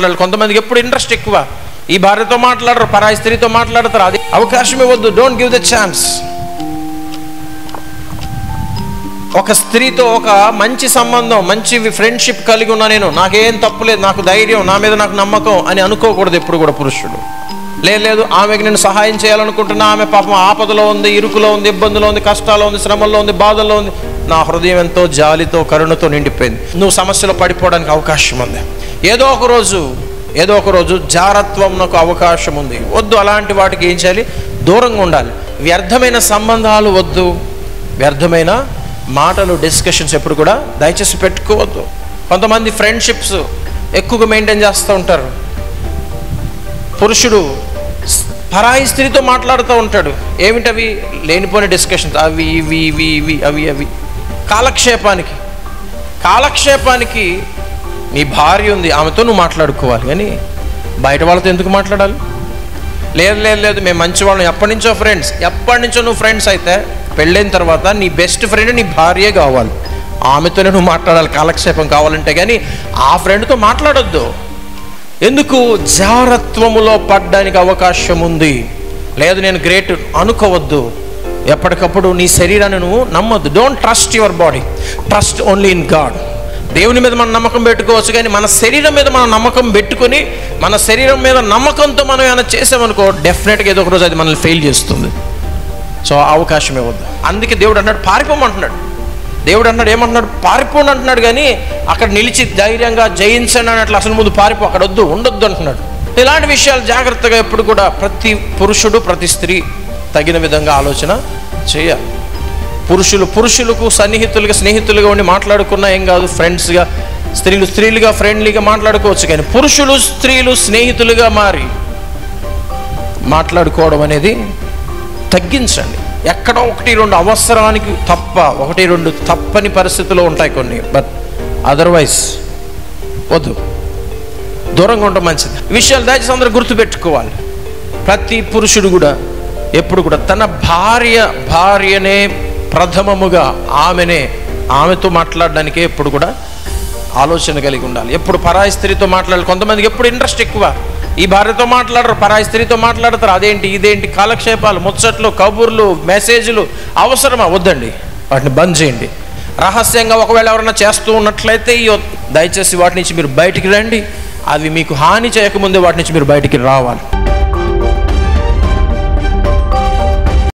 కొంతమందికి ఎప్పుడు ఇంట్రెస్ట్ ఎక్కువ, ఈ భార్యతో మాట్లాడరు, పరాయి స్త్రీతో మాట్లాడతారు. అది అవకాశం ఇవ్వద్దు. Don't give the chance. ఒక స్త్రీతో ఒక మంచి సంబంధం, మంచి ఫ్రెండ్షిప్ కలిగి ఉన్నా నేను, నాకేం తప్పులేదు, నాకు ధైర్యం, నా మీద నాకు నమ్మకం అని అనుకోకూడదు ఎప్పుడు కూడా పురుషుడు. లేదు ఆమెకి నేను సహాయం చేయాలనుకుంటున్నా, ఆమె పాపం ఆపదలో ఉంది, ఇరుకులో ఉంది, ఇబ్బందులో ఉంది, కష్టాల్లో ఉంది, శ్రమల్లో ఉంది, బాధల్లో ఉంది, నా హృదయం ఎంతో జాలితో కరుణతో నిండిపోయింది, నువ్వు సమస్యలో పడిపోవడానికి అవకాశం ఉంది. ఏదో ఒక రోజు జారత్వంకు అవకాశం ఉంది. వద్దు, అలాంటి వాటికి ఏం చేయాలి? దూరంగా ఉండాలి. వ్యర్థమైన సంబంధాలు వద్దు, వ్యర్థమైన మాటలు, డిస్కషన్స్ ఎప్పుడు కూడా దయచేసి పెట్టుకోవద్దు. కొంతమంది ఫ్రెండ్షిప్స్ ఎక్కువగా మెయింటైన్ చేస్తూ ఉంటారు. పురుషుడు పరాయి స్త్రీతో మాట్లాడుతూ ఉంటాడు. ఏమిటవి? లేనిపోయిన డిస్కషన్స్, అవి ఇవి ఇవి ఇవి అవి అవి కాలక్షేపానికి నీ భార్య ఉంది, ఆమెతో నువ్వు మాట్లాడుకోవాలి, కానీ బయట వాళ్ళతో ఎందుకు మాట్లాడాలి? లేదు మేము మంచి వాళ్ళం, ఎప్పటి నుంచో నువ్వు ఫ్రెండ్స్ అయితే పెళ్ళైన తర్వాత నీ బెస్ట్ ఫ్రెండ్ నీ భార్యే కావాలి, ఆమెతోనే నువ్వు మాట్లాడాలి కాలక్షేపం కావాలంటే. కానీ ఆ ఫ్రెండ్తో మాట్లాడొద్దు. ఎందుకు? జారత్వములో పడ్డానికి అవకాశం ఉంది. లేదు నేను గ్రేట్ అనుకోవద్దు. ఎప్పటికప్పుడు నీ శరీరాన్ని నువ్వు నమ్మొద్దు. Don't trust your body, trust only in God. దేవుని మీద మనం నమ్మకం పెట్టుకోవచ్చు, కానీ మన శరీరం మీద మనం నమ్మకం పెట్టుకొని మన శరీరం మీద నమ్మకంతో మనం ఏమైనా చేసామనుకో, డెఫినెట్గా ఏదో ఒక రోజు అది మనల్ని ఫెయిల్ చేస్తుంది. సో అవకాశం ఇవ్వద్దు. అందుకే దేవుడు అన్నాడు పారిపోమంటున్నాడు. దేవుడు అన్నాడు, ఏమంటున్నాడు? పారిపోండి అంటున్నాడు, కానీ అక్కడ నిలిచి ధైర్యంగా జయించండి అన్నట్లు అసలు ముందు పారిపో, అక్కడ ఉండొద్దు అంటున్నాడు. ఇలాంటి విషయాలు జాగ్రత్తగా ఎప్పుడు కూడా ప్రతి పురుషుడు ప్రతి స్త్రీ తగిన విధంగా ఆలోచన చేయాలి. పురుషులకు స్నేహితులుగా ఉండి మాట్లాడుకున్నా ఏం కాదు, ఫ్రెండ్స్గా, స్త్రీలుగా ఫ్రెండ్లీగా మాట్లాడుకోవచ్చు. కానీ స్త్రీలు స్నేహితులుగా మారి మాట్లాడుకోవడం అనేది తగ్గించండి. ఎక్కడో 1-2 అవసరానికి తప్ప, 1-2 తప్పని పరిస్థితుల్లో ఉంటాయి కొన్ని, బట్ అదర్వైజ్ వద్దు, దూరంగా ఉండడం మంచిది. విషయాలు దయచేసి అందరూ గుర్తుపెట్టుకోవాలి. ప్రతి పురుషుడు కూడా ఎప్పుడు కూడా తన భార్యనే ప్రథమముగా, ఆమెతో మాట్లాడడానికే ఎప్పుడు కూడా ఆలోచన కలిగి ఉండాలి. ఎప్పుడు పరాయి స్త్రీతో మాట్లాడాలి. కొంతమందికి ఎప్పుడు ఇంట్రెస్ట్ ఎక్కువ, ఈ భార్యతో మాట్లాడరు, పరాయి స్త్రీతో మాట్లాడతారు. అదేంటి ఇదేంటి కాలక్షేపాలు, ముచ్చట్లు, కబుర్లు, మెసేజ్లు అవసరమా? వద్దండి, వాటిని బంద్ చేయండి. రహస్యంగా ఒకవేళ ఎవరైనా చేస్తూ ఉన్నట్లయితే దయచేసి వాటి నుంచి మీరు బయటికి రండి. అవి మీకు హాని చేయకముందే వాటి నుంచి మీరు బయటికి రావాలి.